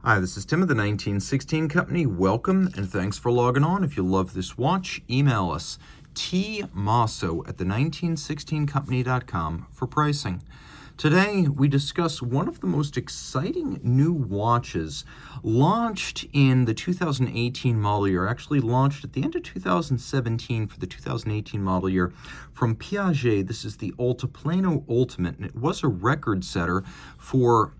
Hi, this is Tim of the 1916 Company. Welcome and thanks for logging on. If you love this watch, email us Mosso at the1916company.com for pricing. Today, we discuss one of the most exciting new watches launched in the 2018 model year, actually launched at the end of 2017 for the 2018 model year from Piaget. This is the Altiplano Ultimate, and it was a record setter for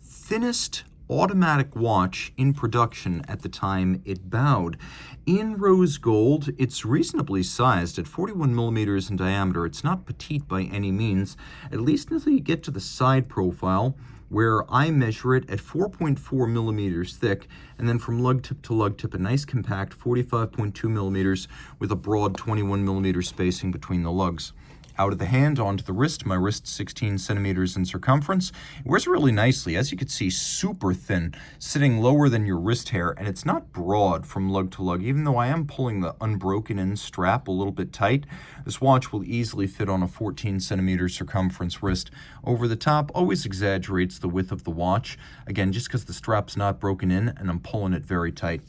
thinnest automatic watch in production at the time it bowed. In rose gold, it's reasonably sized at 41 millimeters in diameter. It's not petite by any means, at least until you get to the side profile, where I measure it at 4.4 millimeters thick, and then from lug tip to lug tip, a nice compact 45.2 millimeters with a broad 21 millimeter spacing between the lugs. Out of the hand onto the wrist, my wrist 16 centimeters in circumference. It wears really nicely, as you can see, super thin, sitting lower than your wrist hair, and it's not broad from lug to lug. Even though I am pulling the unbroken end strap a little bit tight, this watch will easily fit on a 14 centimeter circumference wrist. Over the top always exaggerates the width of the watch, again, just because the strap's not broken in and I'm pulling it very tight.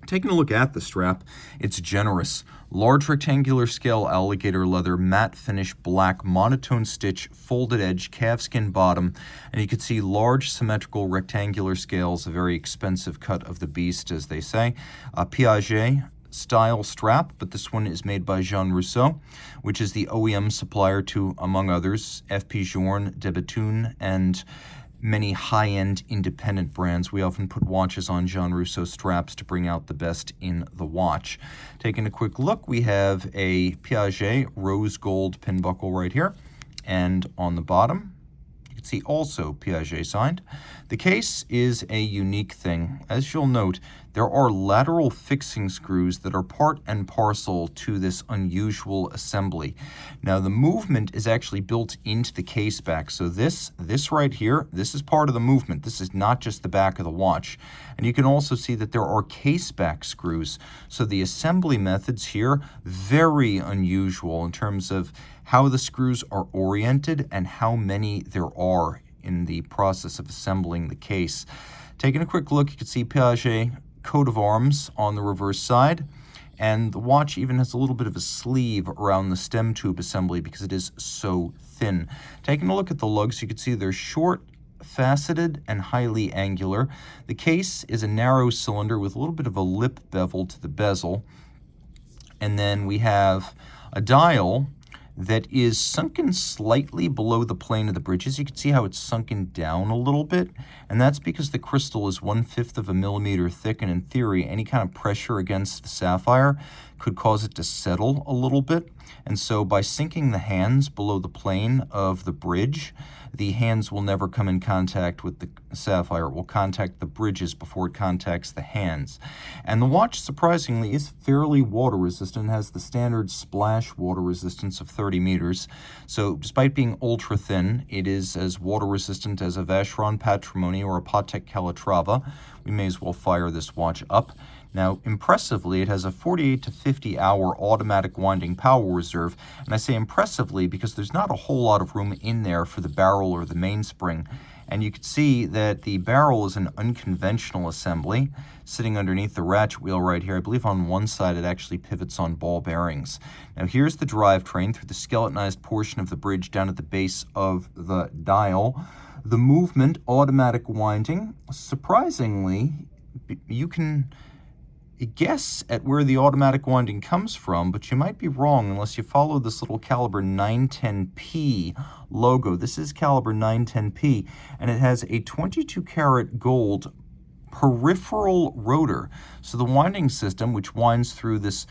Taking a look at the strap, it's generous. Large rectangular scale alligator leather, matte finish, black, monotone stitch, folded edge, calfskin bottom, and you can see large symmetrical rectangular scales, a very expensive cut of the beast, as they say. Piaget style strap, but this one is made by G0A43120, which is the OEM supplier to, among others, FP Journe, De Bethune, and many high-end independent brands. We often put watches on G0A43120 straps to bring out the best in the watch. Taking a quick look, we have a Piaget rose gold pin buckle right here, and on the bottom, you can see also Piaget signed. The case is a unique thing. As you'll note, there are lateral fixing screws that are part and parcel to this unusual assembly. Now, the movement is actually built into the case back. So this right here, this is part of the movement. This is not just the back of the watch. And you can also see that there are case back screws. So the assembly methods here, very unusual in terms of how the screws are oriented and how many there are in the process of assembling the case. Taking a quick look, you can see Piaget coat of arms on the reverse side, and the watch even has a little bit of a sleeve around the stem tube assembly because it is so thin. Taking a look at the lugs, you can see they're short, faceted, and highly angular. The case is a narrow cylinder with a little bit of a lip bevel to the bezel, and then we have a dial that is sunken slightly below the plane of the bridges. You can see how it's sunken down a little bit, and that's because the crystal is 1/5 of a millimeter thick, and in theory, any kind of pressure against the sapphire could cause it to settle a little bit. And so by sinking the hands below the plane of the bridge, the hands will never come in contact with the sapphire. It will contact the bridges before it contacts the hands. And the watch, surprisingly, is fairly water resistant. It has the standard splash water resistance of 30 meters. So despite being ultra thin, it is as water resistant as a Vacheron Patrimony or a Patek Calatrava. We may as well fire this watch up. Now, impressively, it has a 48 to 50 hour automatic winding power reserve, and I say impressively because there's not a whole lot of room in there for the barrel or the mainspring. And you can see that the barrel is an unconventional assembly sitting underneath the ratchet wheel right here. I believe on one side it actually pivots on ball bearings. Now here's the drivetrain through the skeletonized portion of the bridge down at the base of the dial. The movement, automatic winding. Surprisingly, you can guess at where the automatic winding comes from, but you might be wrong unless you follow this little caliber 910P logo. This is caliber 910P, and it has a 22 karat gold peripheral rotor. So the winding system, which winds through this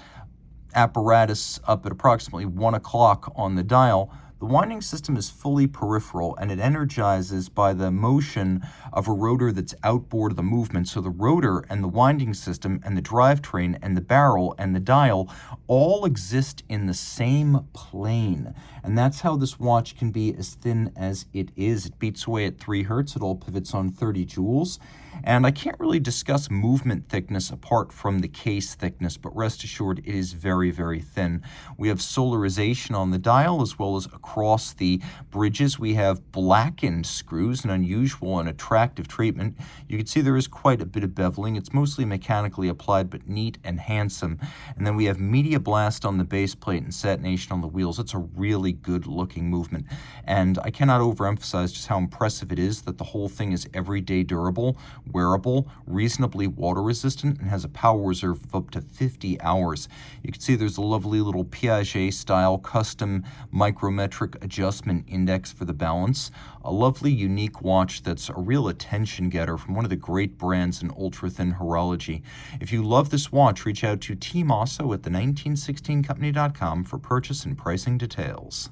apparatus up at approximately 1 o'clock on the dial, the winding system is fully peripheral, and it energizes by the motion of a rotor that's outboard of the movement. So the rotor and the winding system and the drivetrain and the barrel and the dial all exist in the same plane. And that's how this watch can be as thin as it is. It beats away at 3 hertz. It all pivots on 30 joules. And I can't really discuss movement thickness apart from the case thickness, but rest assured it is very, very thin. We have solarization on the dial as well as a across the bridges, we have blackened screws, an unusual and attractive treatment. You can see there is quite a bit of beveling. It's mostly mechanically applied, but neat and handsome. And then we have media blast on the base plate and satination on the wheels. It's a really good looking movement. And I cannot overemphasize just how impressive it is that the whole thing is everyday durable, wearable, reasonably water resistant, and has a power reserve of up to 50 hours. You can see there's a lovely little Piaget style custom micrometric adjustment index for the balance. A lovely unique watch that's a real attention getter from one of the great brands in ultra-thin horology. If you love this watch, reach out to Team Mosso at the 1916company.com for purchase and pricing details.